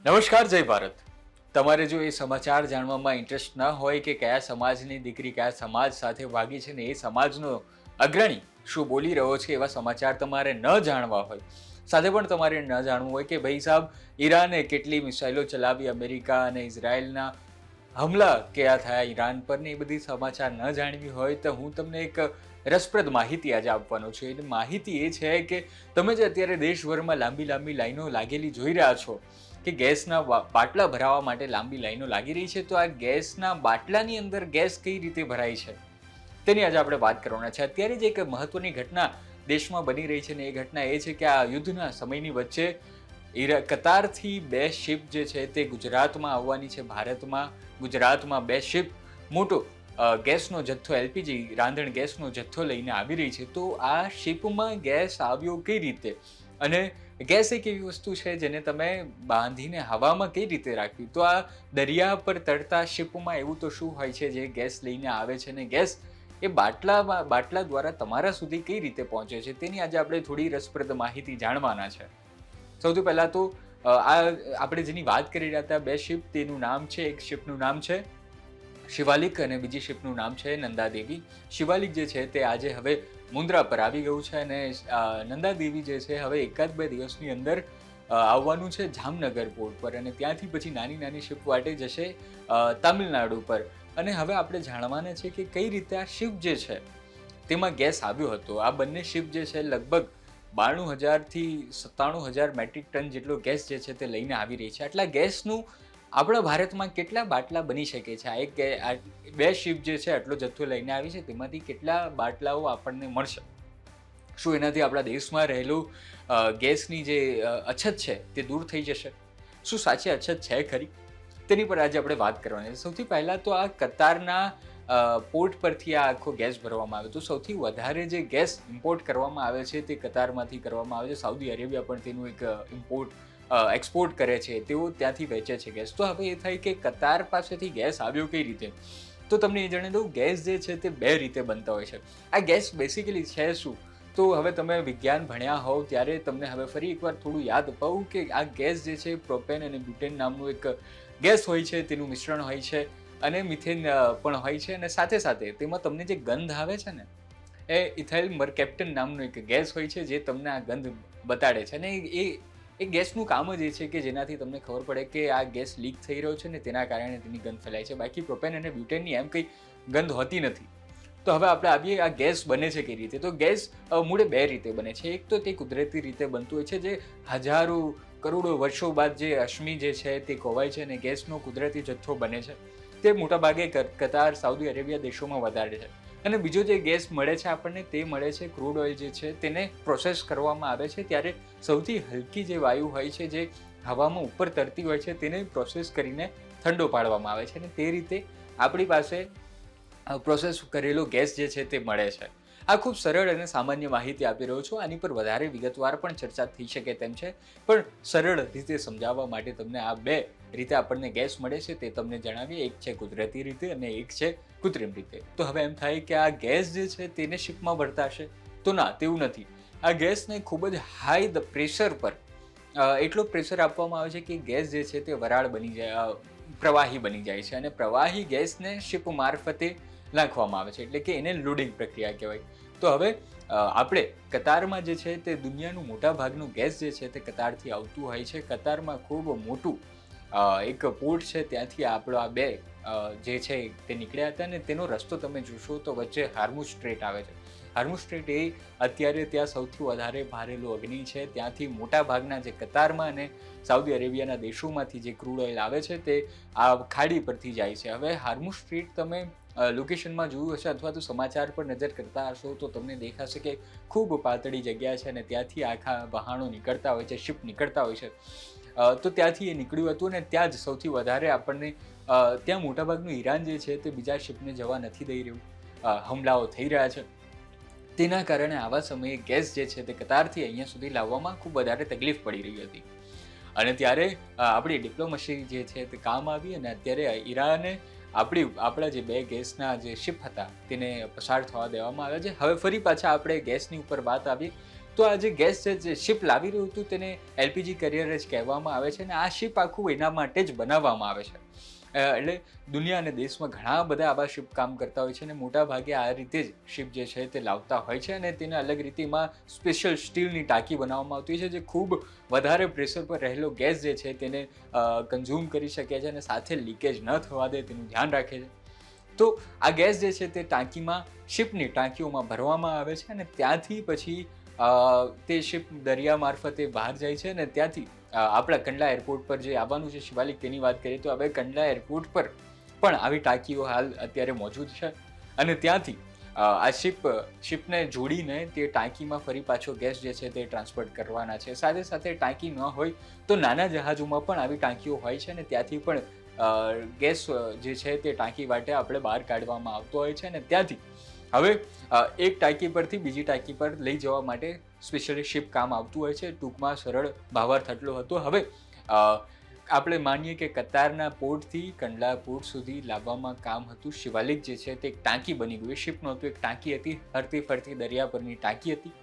નમસ્કાર, જય ભારત. તમારે જો એ સમાચાર જાણવામાં ઇન્ટરેસ્ટ ન હોય કે કયા સમાજની દીકરી કયા સમાજ સાથે ભાગી છે ને એ સમાજનો અગ્રણી શું બોલી રહ્યો છે એવા સમાચાર તમારે ન જાણવા હોય, સાથે પણ તમારે ન જાણવું હોય કે ભાઈ સાહેબ ઈરાને કેટલી મિસાઇલો ચલાવી, અમેરિકા અને ઇઝરાયલના હમલા કયા થયા ઈરાન પર ને એ બધી સમાચાર ન જાણવી હોય તો હું તમને એક રસપ્રદ માહિતી આજે આપવાનો છું. એ માહિતી એ છે કે તમે જે અત્યારે દેશભરમાં લાંબી લાંબી લાઈનો લાગેલી જોઈ રહ્યા છો કે ગેસના બાટલા ભરાવા માટે લાંબી લાઈનો લાગી રહી છે, તો આ ગેસના બાટલાની અંદર ગેસ કઈ રીતે ભરાય છે તેની આજે આપણે વાત કરવાના છે. અત્યારે જે એક મહત્વની ઘટના દેશમાં બની રહી છે ને એ ઘટના એ છે કે આ યુદ્ધના સમયની વચ્ચે કતારથી 2 શિપ જે છે તે ગુજરાતમાં આવવાની છે. ગુજરાતમાં 2 શિપ મોટો ગેસનો જથ્થો, એલપીજી રાંધણ ગેસનો જથ્થો લઈને આવી રહી છે. તો આ શિપમાં ગેસ આવ્યો કઈ રીતે, અને ગેસ એક એવી વસ્તુ છે જેને તમે બાંધીને હવામાં કઈ રીતે રાખવી, તો આ દરિયા પર તરતા શિપમાં એવું તો શું હોય છે જે ગેસ લઈને આવે છે ને ગેસ એ બાટલા દ્વારા તમારા સુધી કઈ રીતે પહોંચે છે તેની આજે આપણે થોડી રસપ્રદ માહિતી જાણવાના છે. સૌથી પહેલાં તો આપણે જેની વાત કરી રહ્યા હતા 2 શિપ, તેનું નામ છે, એક શિપનું નામ છે શિવાલિક અને બીજી શિપનું નામ છે નંદાદેવી. શિવાલિક જે છે તે આજે હવે મુન્દ્રા પર આવી ગયું છે અને નંદાદેવી જે છે હવે 1-2 દિવસની અંદર આવવાનું છે જામનગર પોર્ટ પર, અને ત્યાંથી પછી નાની નાની શિપ વાટે જશે તામિલનાડુ પર. અને હવે આપણે જાણવાના છે કે કઈ રીતે આ શિપ જે છે તેમાં ગેસ આવ્યો હતો. આ બંને શિપ જે છે લગભગ 92,000 થી 97,000 મેટ્રિક ટન જેટલો ગેસ જે છે તે લઈને આવી રહી છે. આટલા ગેસનું આપણા ભારતમાં કેટલા બાટલા બની શકે છે? આ 2 શિપ જે છે આટલો જથ્થો લઈને આવી છે, તેમાંથી કેટલા બાટલાઓ આપણને મળશે? શું એનાથી આપણા દેશમાં રહેલું ગેસની જે અછત છે તે દૂર થઈ જશે? શું સાચી અછત છે ખરી? તેની પર આજે આપણે વાત કરવાની છે. સૌથી પહેલાં તો આ કતારના પોર્ટ પરથી આ આખો ગેસ ભરવામાં આવે તો સૌથી વધારે જે ગેસ ઇમ્પોર્ટ કરવામાં આવે છે તે કતારમાંથી કરવામાં આવે છે. સાઉદી અરેબિયા પણ તેનું એક એક્સપોર્ટ કરે છે, તેઓ ત્યાંથી વેચે છે ગેસ. તો હવે એ થાય કે કતાર પાસેથી ગેસ આવ્યો કઈ રીતે? તો તમને એ જણાવી દઉં, ગેસ જે છે તે 2 રીતે બનતા હોય છે. આ ગેસ બેસિકલી છે શું? તો હવે તમે વિજ્ઞાન ભણ્યા હોવ ત્યારે તમને હવે ફરી એકવાર થોડું યાદ અપાવું કે આ ગેસ જે છે પ્રોપેન અને બ્યુટેન નામનું એક ગેસ હોય છે, તેનું મિશ્રણ હોય છે, અને મિથેન પણ હોય છે, અને સાથે સાથે તેમાં તમને જે ગંધ આવે છે ને એ ઇથાઇલ મરકેપ્ટન નામનો એક ગેસ હોય છે જે તમને આ ગંધ બતાડે છે. અને એ ગેસનું કામ જ એ છે કે જેનાથી તમને ખબર પડે કે આ ગેસ લીક થઈ રહ્યો છે ને તેના કારણે તેની ગંધ ફેલાય છે. બાકી પ્રોપેન અને બ્યુટેનની એમ કંઈ ગંધ હોતી નથી. તો હવે આપણે આવીએ આ ગેસ બને છે કઈ રીતે. તો ગેસ મૂળે 2 રીતે બને છે. એક તો તે કુદરતી રીતે બનતું હોય છે, જે હજારો કરોડો વર્ષો બાદ જે અશ્મિ જે છે તે ખોવાય છે અને ગેસનો કુદરતી જથ્થો બને છે. તે મોટાભાગે કતાર, સાઉદી અરેબિયા દેશોમાં વધારે છે. અને બીજો જે ગેસ મળે છે આપણને તે મળે છે ક્રૂડ ઓઇલ જે છે તેને પ્રોસેસ કરવામાં આવે છે ત્યારે સૌથી હલકી જે વાયુ હોય છે જે હવામાં ઉપર તરતી હોય છે તેને પ્રોસેસ કરીને ઠંડો પાડવામાં આવે છે, અને તે રીતે આપણી પાસે પ્રોસેસ કરેલો ગેસ જે છે તે મળે છે. આ ખૂબ સરળ અને સામાન્ય માહિતી આપી રહ્યો છું. આની પર વધારે વિગતવાર પણ ચર્ચા થઈ શકે તેમ છે, પણ સરળ રીતે સમજાવવા માટે તમને આ 2 રીતે આપણને ગેસ મળે છે તે તમને જણાવીએ. એક છે કુદરતી રીતે અને એક છે કૃત્રિમ રીતે. તો હવે એમ થાય કે આ ગેસ જે છે તેને શિપમાં ભરતા હશે? તો ના, તેવું નથી. આ ગેસને ખૂબ જ હાઈ પ્રેશર પર એટલો પ્રેશર આપવામાં આવે છે કે ગેસ જે છે તે વરાળ બની જાય, પ્રવાહી બની જાય છે, અને પ્રવાહી ગેસને શિપ મારફતે નાખવામાં આવે છે, એટલે કે એને લોડિંગ પ્રક્રિયા કહેવાય. તો હવે આપણે કતારમાં જે છે તે દુનિયાનું મોટા ભાગનું ગેસ જે છે તે કતારથી આવતું હોય છે. કતારમાં ખૂબ મોટું એક પોર્ટ છે, ત્યાંથી આપણો આ 2 જે છે તે નીકળ્યા હતા, અને તેનો રસ્તો તમે જોશો તો વચ્ચે હાર્મુઝ સ્ટ્રેટ આવે છે. હાર્મુઝ સ્ટ્રેટ એ અત્યારે ત્યાં સૌથી વધારે ભારેલું અગ્નિ છે. ત્યાંથી મોટા ભાગના જે કતારમાં અને સાઉદી અરેબિયાના દેશોમાંથી જે ક્રૂડ ઓઇલ આવે છે તે આ ખાડી પરથી જાય છે. હવે હાર્મુઝ સ્ટ્રેટ તમે લોકેશનમાં જોયું હશે અથવા તો સમાચાર પર નજર કરતા હશો તો તમને દેખાશે કે ખૂબ પાતળી જગ્યા છે અને ત્યાંથી આખા વહાણો નીકળતા હોય છે, શિપ નીકળતા હોય છે. તો ત્યાંથી એ નીકળ્યું હતું, અને ત્યાં જ સૌથી વધારે આપણને ત્યાં મોટાભાગનું ઈરાન જે છે તે બીજા શિપને જવા નથી દઈ રહ્યું. હમલાઓ થઈ રહ્યા છે, તેના કારણે આવા સમયે ગેસ જે છે તે કતારથી અહીંયા સુધી લાવવામાં ખૂબ વધારે તકલીફ પડી રહી હતી. અને ત્યારે આપણી ડિપ્લોમસી જે છે તે કામ આવી, અને અત્યારે ઈરાને આપણા જે 2 ગેસના જે શિપ હતા તેને પસાર થવા દેવામાં આવ્યા છે. હવે ફરી પાછા આપણે ગેસની ઉપર વાત આવી તો આ જે ગેસ છે જે શિપ લાવી રહ્યું હતું તેને એલપીજી કરિયર જ કહેવામાં આવે છે અને આ શિપ આખું એના માટે જ બનાવવામાં આવે છે. એટલે દુનિયા અને દેશમાં ઘણા બધા આવા શિપ કામ કરતા હોય છે અને મોટા ભાગે આ રીતે જ શિપ જે છે તે લાવતા હોય છે અને તેને અલગ રીતેમાં સ્પેશિયલ સ્ટીલની ટાંકી બનાવવામાં આવતી છે જે ખૂબ વધારે પ્રેશર પર રહેલો ગેસ જે છે તેને કન્ઝ્યુમ કરી શકે છે અને સાથે લીકેજ ન થવા દે તેનું ધ્યાન રાખે છે. તો આ ગેસ જે છે તે ટાંકીમાં શિપની ટાંકીઓમાં ભરવામાં આવે છે અને ત્યાંથી પછી તે શિપ દરિયા મારફતે બહાર જાય છે અને ત્યાંથી આપણા કંડલા એરપોર્ટ પર જે આવવાનું છે શિવાલિક તેની વાત કરીએ તો હવે કંડલા એરપોર્ટ પર પણ આવી ટાંકીઓ હાલ અત્યારે મોજૂદ છે અને ત્યાંથી આ શિપને જોડીને તે ટાંકીમાં ફરી પાછો ગેસ જે છે તે ટ્રાન્સપોર્ટ કરવાના છે. સાથે સાથે ટાંકી ન હોય તો નાના જહાજોમાં પણ આવી ટાંકીઓ હોય છે અને ત્યાંથી પણ ગેસ જે છે તે ટાંકી વાટે આપણે બહાર કાઢવામાં આવતો હોય છે અને ત્યાંથી હવે એક ટાંકી પરથી બીજી ટાંકી પર લઈ જવા માટે સ્પેશિયલી શિપ કામ આવતું હોય છે. ટૂંકમાં સરળ ભાવાર્થ આટલો હતો. હવે આપણે માનીએ કે કતારના પોર્ટથી કંડલા પોર્ટ સુધી લાવવામાં કામ હતું. શિવાલિક જે છે તે એક ટાંકી બની ગયું. શિપ નહોતું, એક ટાંકી હતી, હરતી ફરતી દરિયા પરની ટાંકી હતી.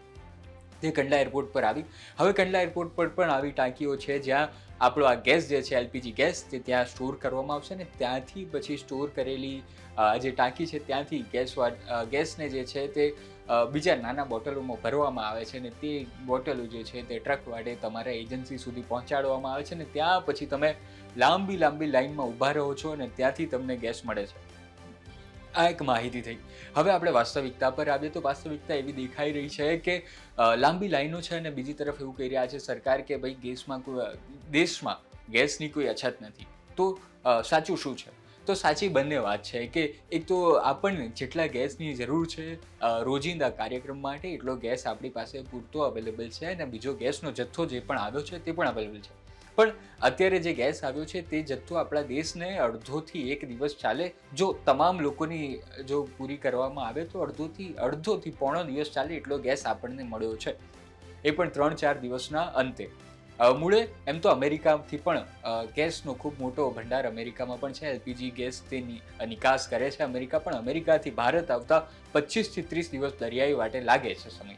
તે કંડલા એરપોર્ટ પર આવી. હવે કંડલા એરપોર્ટ પર પણ આવી ટાંકીઓ છે જ્યાં આપણો આ ગેસ જે છે એલપીજી ગેસ તે ત્યાં સ્ટોર કરવામાં આવશે ને ત્યાંથી પછી સ્ટોર કરેલી જે ટાંકી છે ત્યાંથી ગેસને જે છે તે બીજા નાના બોટલોમાં ભરવામાં આવે છે અને તે બોટલો જે છે તે ટ્રક વાડે તમારા એજન્સી સુધી પહોંચાડવામાં આવે છે અને ત્યાં પછી તમે લાંબી લાઈનમાં ઊભા રહો છો અને ત્યાંથી તમને ગેસ મળે છે. આ એક માહિતી થઈ. હવે આપણે વાસ્તવિકતા પર આવીએ તો વાસ્તવિકતા એવી દેખાઈ રહી છે કે લાંબી લાઈનો છે અને બીજી તરફ એવું કહી રહ્યા છે સરકાર કે ભાઈ દેશમાં ગેસની કોઈ અછત નથી. તો સાચું શું છે? તો સાચી બંને વાત છે કે એક તો આપણને જેટલા ગેસની જરૂર છે રોજિંદા કાર્યક્રમ માટે એટલો ગેસ આપણી પાસે પૂરતો અવેલેબલ છે અને બીજો ગેસનો જથ્થો જે પણ આવ્યો છે તે પણ અવેલેબલ છે. પણ અત્યારે જે ગેસ આવ્યો છે તે જથ્થો આપણા દેશને અડધોથી એક દિવસ ચાલે. જો તમામ લોકોની જો પૂરી કરવામાં આવે તો અડધોથી પોણો દિવસ ચાલે એટલો ગેસ આપણને મળ્યો છે. એ પણ 3-4 દિવસના અંતે. મૂળે એમ તો અમેરિકાથી પણ ગેસનો ખૂબ મોટો ભંડાર અમેરિકામાં પણ છે. એલપીજી ગેસ તેની નિકાસ કરે છે અમેરિકા, પણ અમેરિકાથી ભારત આવતા 25 થી 30 દિવસ દરિયાઈ વાટે લાગે છે સમય.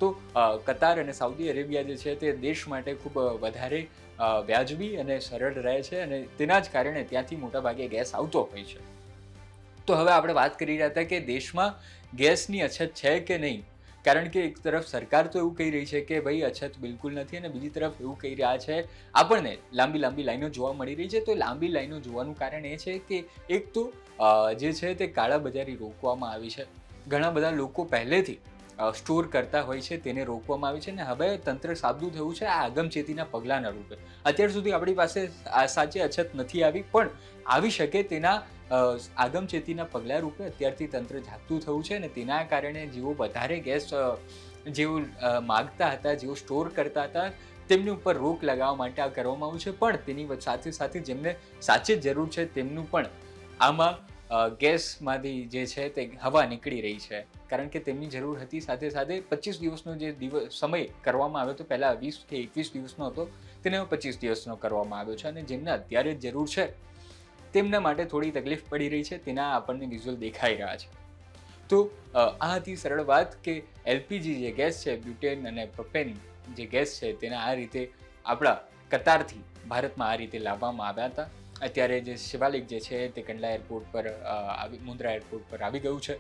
તો કતાર અને સાઉદી અરેબિયા જે છે તે દેશ માટે ખૂબ વધારે વ્યાજબી અને સરળ રહે છે અને તેના જ કારણે ત્યાંથી મોટાભાગે ગેસ આવતો હોય છે. તો હવે આપણે વાત કરી રહ્યા હતા કે દેશમાં ગેસની અછત છે કે નહીં, કારણ કે એક તરફ સરકાર તો એવું કહી રહી છે કે ભાઈ અછત બિલકુલ નથી અને બીજી તરફ એવું કહી રહ્યા છે આપણને લાંબી લાઈનો જોવા મળી રહી છે. તો લાંબી લાઈનો જોવાનું કારણ એ છે કે એક તો જે છે તે કાળાબજારી રોકવામાં આવી છે. ઘણા બધા લોકો પહેલેથી સ્ટોર કરતા હોય છે તેને રોકવામાં આવી છે અને હવે તંત્ર સાબદું થયું છે આ આગમચેતીના પગલાંના રૂપે. અત્યાર સુધી આપણી પાસે સાચી અછત નથી આવી પણ આવી શકે તેના આગમચેતીના પગલાં રૂપે અત્યારથી તંત્ર જાગતું થયું છે અને તેના કારણે જેઓ વધારે ગેસ જેઓ માગતા હતા, જેઓ સ્ટોર કરતા હતા તેમની ઉપર રોક લગાવવા માટે આ કરવામાં આવ્યું છે. પણ તેની સાથે સાથે જેમને સાચી જ જરૂર છે તેમનું પણ આમાં ગેસમાંથી જે છે તે હવા નીકળી રહી છે, કારણ કે તેમની જરૂર હતી. સાથે સાથે 25 દિવસનો જે સમય કરવામાં આવ્યો હતો, પહેલાં 20 કે 21 દિવસનો હતો, તેને 25 દિવસનો કરવામાં આવ્યો છે અને જેમને અત્યારે જ જરૂર છે તેમના માટે થોડી તકલીફ પડી રહી છે. તેના આપણને વિઝ્યુઅલ દેખાઈ રહ્યા છે. તો આ હતી સરળ વાત કે એલપીજી જે ગેસ છે, બ્યુટેન અને પ્રોપેન જે ગેસ છે તેના આ રીતે આપણા કતારથી ભારતમાં આ રીતે લાવવામાં આવ્યા હતા. અત્યારે જે શિવાલિક જે છે તે કંડલા એરપોર્ટ પર મુન્દ્રા એરપોર્ટ પર આવી ગયું છે.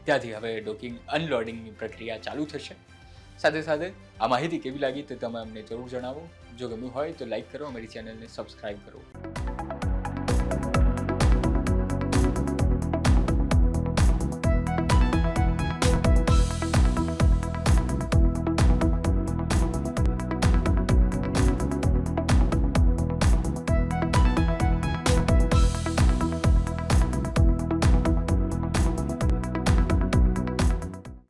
ત્યાંથી હવે ડોકિંગ અનલોડિંગની પ્રક્રિયા ચાલુ થશે. સાથે સાથે આ માહિતી કેવી લાગી તે તમે અમને જરૂર જણાવો. જો ગમ્યું હોય તો લાઈક કરો, અમારી ચેનલને સબસ્ક્રાઈબ કરો.